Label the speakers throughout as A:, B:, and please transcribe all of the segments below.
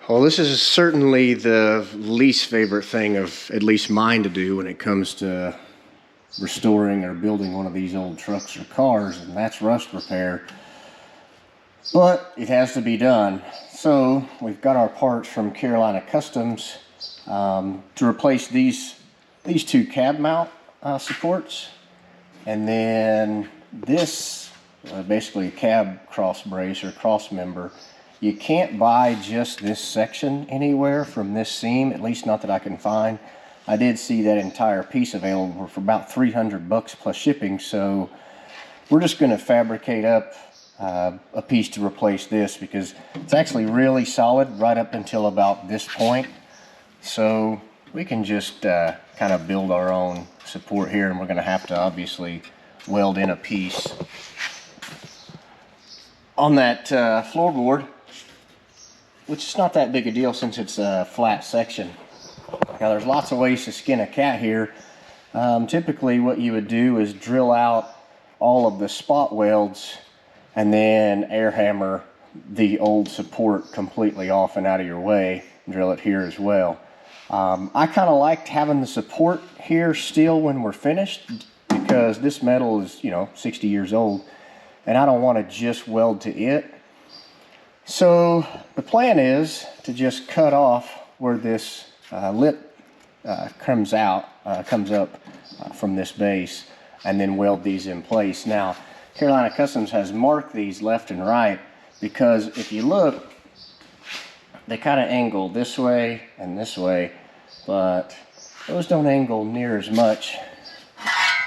A: Well, this is certainly the least favorite thing of at least mine to do when it comes to restoring or building one of these old trucks or cars, and that's rust repair. But it has to be done. So we've got our parts from Carolina Customs to replace these two cab mount supports, and then this basically a cab cross brace or cross member. You can't buy just this section anywhere from this seam, at least not that I can find. I did see that entire piece available for about $300 plus shipping, so we're just going to fabricate up a piece to replace this because it's actually really solid right up until about this point. So we can just kind of build our own support here, and we're going to have to obviously weld in a piece on that floorboard, which is not that big a deal since it's a flat section. Now there's lots of ways to skin a cat here. Typically what you would do is drill out all of the spot welds and then air hammer the old support completely off and out of your way. Drill it here as well. I kind of liked having the support here still when we're finished because this metal is, 60 years old and I don't want to just weld to it. So the plan is to just cut off where this lip comes up from this base and then weld these in place. Now, Carolina Customs has marked these left and right because if you look, they kind of angle this way and this way, but those don't angle near as much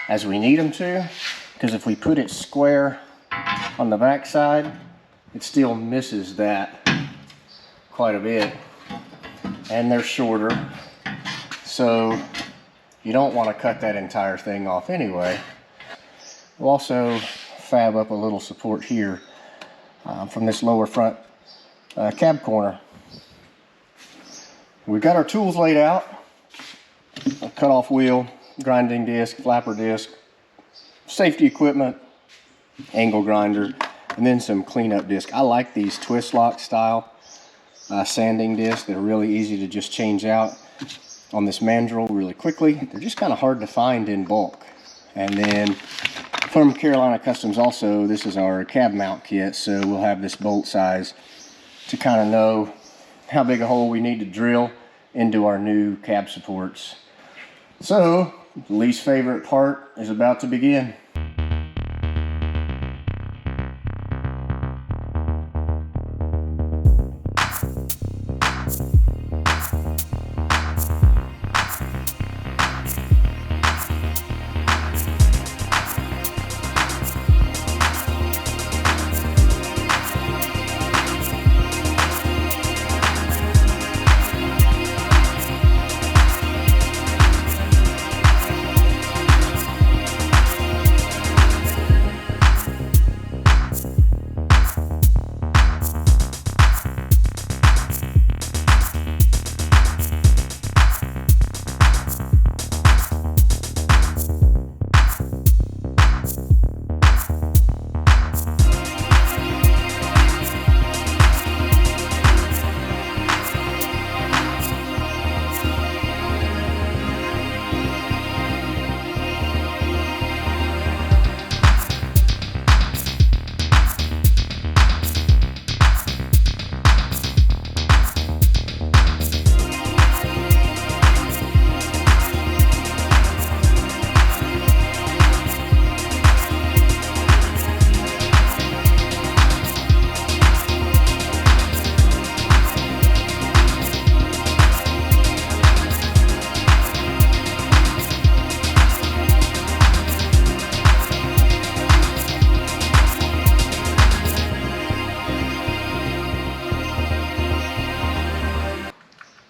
A: as we need them to, because if we put it square on the back side, it still misses that quite a bit, and they're shorter, so you don't want to cut that entire thing off anyway. We'll also fab up a little support here from this lower front cab corner. We've got our tools laid out: a cut-off wheel, grinding disc, flapper disc, safety equipment, angle grinder, and then some cleanup disc. I like these twist lock style sanding discs. They're really easy to just change out on this mandrel really quickly. They're just kind of hard to find in bulk. And then from Carolina Customs also, this is our cab mount kit, so we'll have this bolt size to kind of know how big a hole we need to drill into our new cab supports. So the least favorite part is about to begin.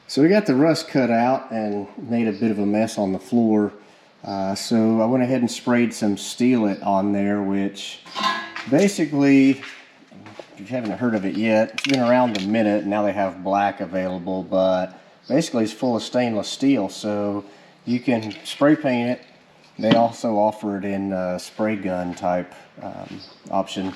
A: So we got the rust cut out and made a bit of a mess on the floor. So I went ahead and sprayed some Steelit on there, which basically, if you haven't heard of it yet, it's been around a minute. Now they have black available, but basically it's full of stainless steel, so you can spray paint it. They also offer it in a spray gun type option.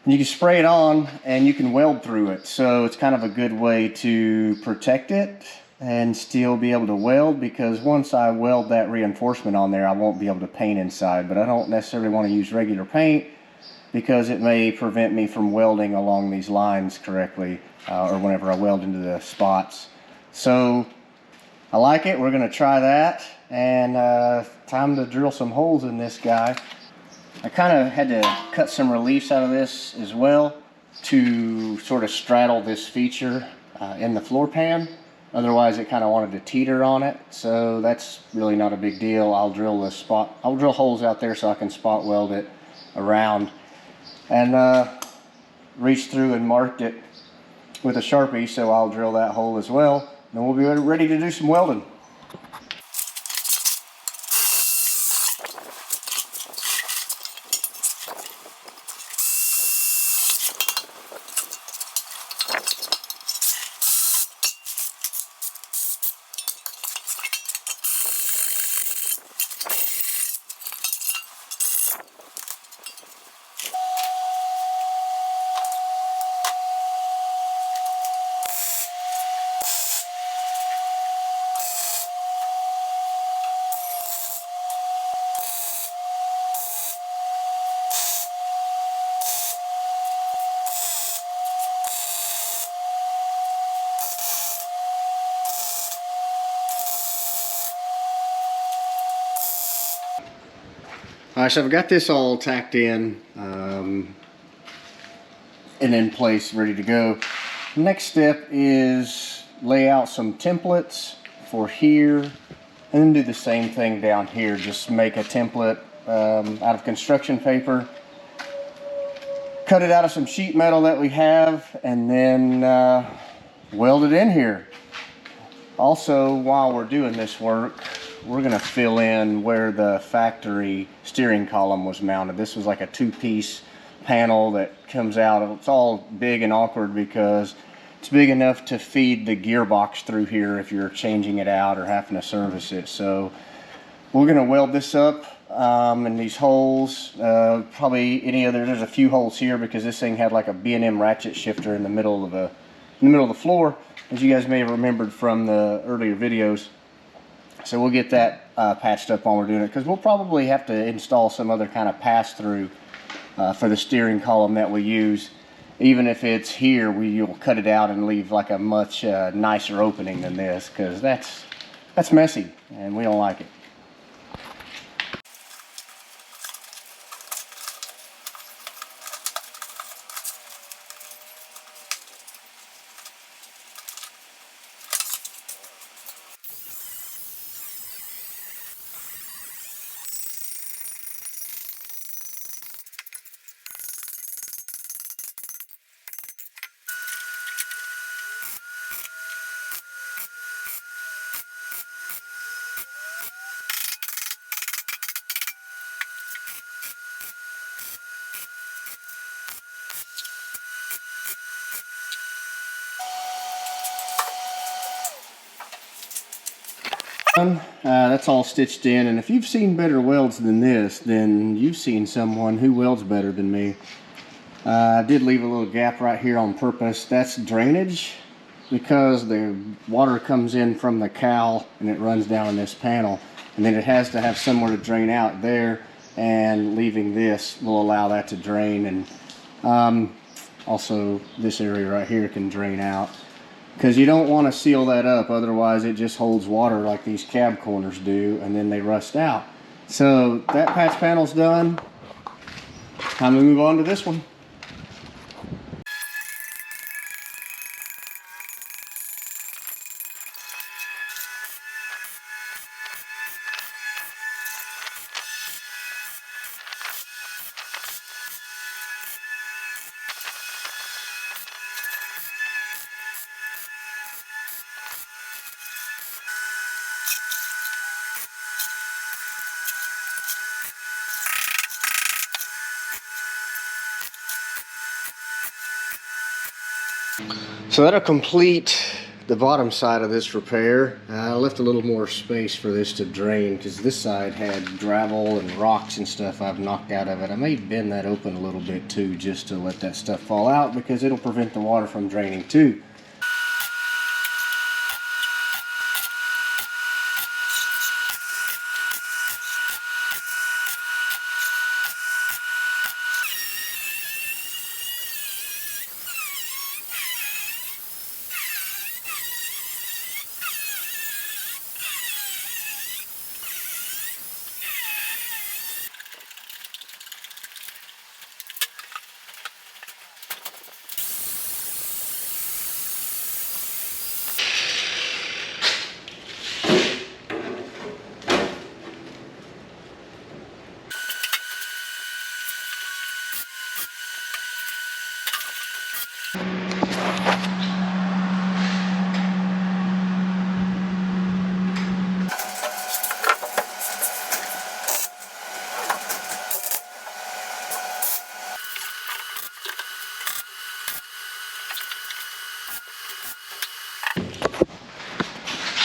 A: You can spray it on and you can weld through it. So it's kind of a good way to protect it and still be able to weld, because once I weld that reinforcement on there, I won't be able to paint inside. But I don't necessarily want to use regular paint because it may prevent me from welding along these lines correctly or whenever I weld into the spots. So I like it. We're going to try that, and time to drill some holes in this guy. I kind of had to cut some reliefs out of this as well to sort of straddle this feature in the floor pan. Otherwise it kind of wanted to teeter on it, so that's really not a big deal. I'll drill holes out there so I can spot weld it around, and reached through and marked it with a Sharpie, so I'll drill that hole as well. Then we'll be ready to do some welding. Alright, so I've got this all tacked in and in place, ready to go. Next step is lay out some templates for here, and then do the same thing down here. Just make a template out of construction paper, cut it out of some sheet metal that we have, and then weld it in here. Also, while we're doing this work, we're going to fill in where the factory steering column was mounted. This was like a two-piece panel that comes out. It's all big and awkward because it's big enough to feed the gearbox through here if you're changing it out or having to service it. So we're going to weld this up in these holes. There's a few holes here because this thing had like a B&M ratchet shifter in the middle of the floor, as you guys may have remembered from the earlier videos. So we'll get that patched up while we're doing it, because we'll probably have to install some other kind of pass-through for the steering column that we use. Even if it's here, you'll cut it out and leave like a much nicer opening than this, because that's messy and we don't like it. That's all stitched in, and if you've seen better welds than this, then you've seen someone who welds better than me. I did leave a little gap right here on purpose. That's drainage, because the water comes in from the cowl and it runs down in this panel, and then it has to have somewhere to drain out there, and leaving this will allow that to drain. And also this area right here can drain out, because you don't want to seal that up, otherwise it just holds water like these cab corners do, and then they rust out. So that patch panel's done. Time to move on to this one. So that'll complete the bottom side of this repair. I left a little more space for this to drain because this side had gravel and rocks and stuff I've knocked out of it. I may bend that open a little bit too, just to let that stuff fall out, because it'll prevent the water from draining too.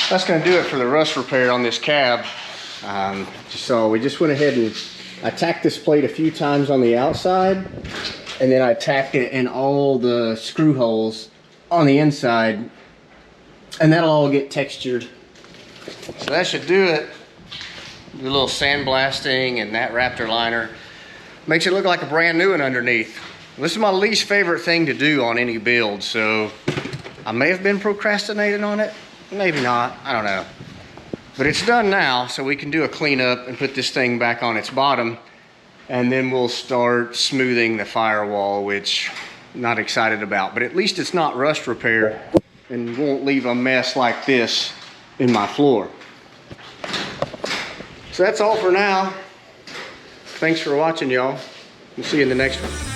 A: That's going to do it for the rust repair on this cab. So we just went ahead and I tacked this plate a few times on the outside, and then I tacked it in all the screw holes on the inside, and that'll all get textured. So that should do it. The little sandblasting and that Raptor liner makes it look like a brand new one underneath. This is my least favorite thing to do on any build, so I may have been procrastinating on it. Maybe not, I don't know. But it's done now, so we can do a cleanup and put this thing back on its bottom, and then we'll start smoothing the firewall, which I'm not excited about. But at least it's not rust repair and won't leave a mess like this in my floor. So that's all for now. Thanks for watching, y'all. We'll see you in the next one.